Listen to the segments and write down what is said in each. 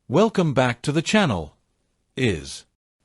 Welcome back to the channel.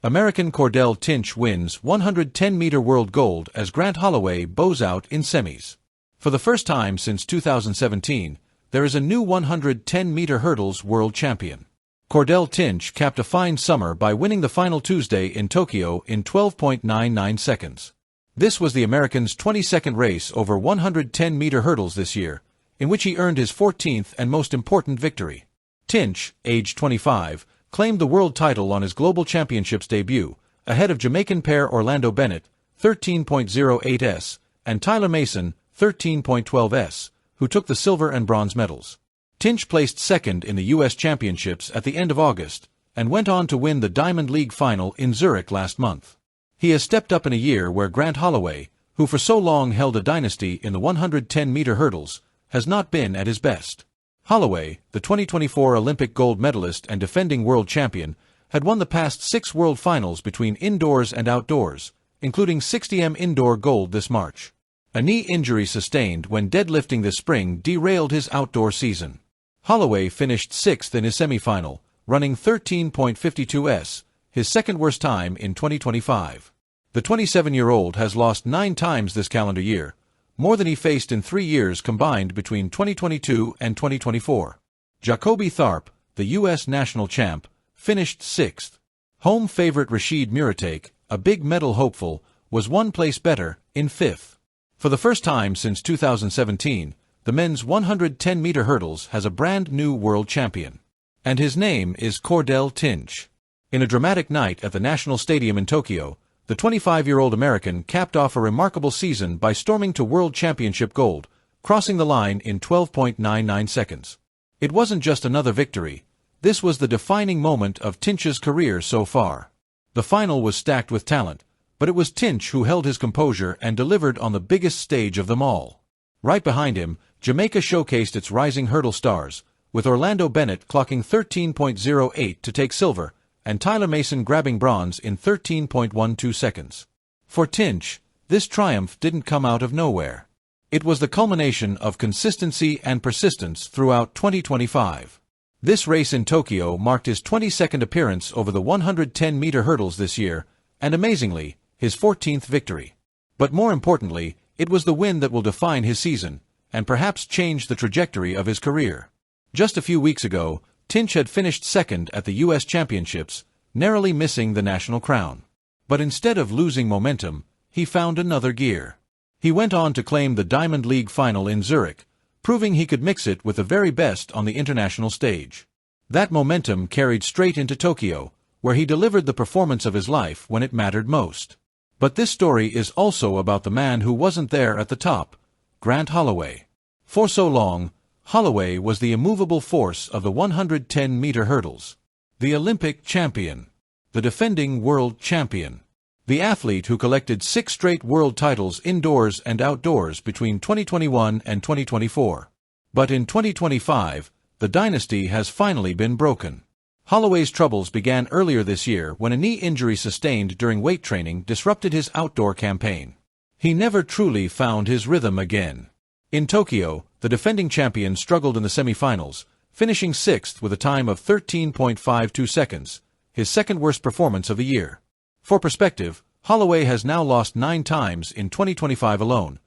American Cordell Tinch wins 110-meter world gold as Grant Holloway bows out in semis. For the first time since 2017, there is a new 110-meter hurdles world champion. Cordell Tinch capped a fine summer by winning the final Tuesday in Tokyo in 12.99 seconds. This was the American's 22nd race over 110-meter hurdles this year, in which he earned his 14th and most important victory. Tinch, aged 25, claimed the world title on his Global Championships debut, ahead of Jamaican pair Orlando Bennett, 13.08s, and Tyler Mason, 13.12s, who took the silver and bronze medals. Tinch placed second in the U.S. Championships at the end of August, and went on to win the Diamond League final in Zurich last month. He has stepped up in a year where Grant Holloway, who for so long held a dynasty in the 110-meter hurdles, has not been at his best. Holloway, the 2024 Olympic gold medalist and defending world champion, had won the past 6 world finals between indoors and outdoors, including 60m indoor gold this March. A knee injury sustained when deadlifting this spring derailed his outdoor season. Holloway finished 6th in his semifinal, running 13.52s, his second worst time in 2025. The 27-year-old has lost 9 times this calendar year, more than he faced in 3 years combined between 2022 and 2024. Jacoby Tharp, the U.S. national champ, finished 6th. Home favorite Rashid Muratake, a big medal hopeful, was 1 place better, in 5th. For the first time since 2017, the men's 110-meter hurdles has a brand new world champion. And his name is Cordell Tinch. In a dramatic night at the National Stadium in Tokyo, the 25-year-old American capped off a remarkable season by storming to World Championship gold, crossing the line in 12.99 seconds. It wasn't just another victory. This was the defining moment of Tinch's career so far. The final was stacked with talent, but it was Tinch who held his composure and delivered on the biggest stage of them all. Right behind him, Jamaica showcased its rising hurdle stars, with Orlando Bennett clocking 13.08 to take silver, and Tyler Mason grabbing bronze in 13.12 seconds. For Tinch, this triumph didn't come out of nowhere. It was the culmination of consistency and persistence throughout 2025. This race in Tokyo marked his 22nd appearance over the 110-meter hurdles this year, and amazingly, his 14th victory. But more importantly, it was the win that will define his season, and perhaps change the trajectory of his career. Just a few weeks ago, Tinch had finished second at the U.S. Championships, narrowly missing the national crown. But instead of losing momentum, he found another gear. He went on to claim the Diamond League final in Zurich, proving he could mix it with the very best on the international stage. That momentum carried straight into Tokyo, where he delivered the performance of his life when it mattered most. But this story is also about the man who wasn't there at the top, Grant Holloway. For so long, Holloway was the immovable force of the 110-meter hurdles. The Olympic champion. The defending world champion. The athlete who collected 6 straight world titles indoors and outdoors between 2021 and 2024. But in 2025, the dynasty has finally been broken. Holloway's troubles began earlier this year when a knee injury sustained during weight training disrupted his outdoor campaign. He never truly found his rhythm again. In Tokyo, the defending champion struggled in the semifinals, finishing 6th with a time of 13.52 seconds, his second worst performance of the year. For perspective, Holloway has now lost 9 times in 2025 alone,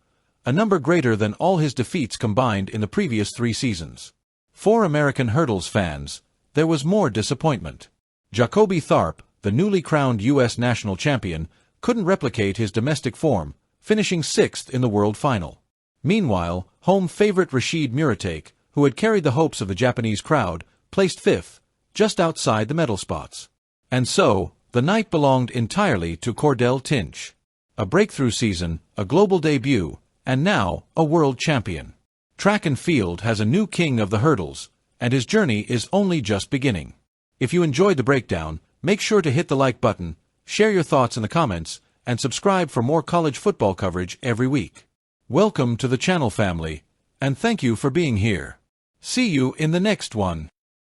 a number greater than all his defeats combined in the previous 3 seasons. For American hurdles fans, there was more disappointment. Jacoby Tharp, the newly crowned U.S. national champion, couldn't replicate his domestic form, finishing 6th in the world final. Meanwhile, home favorite Rashid Muratake, who had carried the hopes of the Japanese crowd, placed 5th, just outside the medal spots. And so, the night belonged entirely to Cordell Tinch. A breakthrough season, a global debut, and now, a world champion. Track and field has a new king of the hurdles, and his journey is only just beginning. If you enjoyed the breakdown, make sure to hit the like button, share your thoughts in the comments, and subscribe for more college football coverage every week. Welcome to the channel family, and thank you for being here. See you in the next one.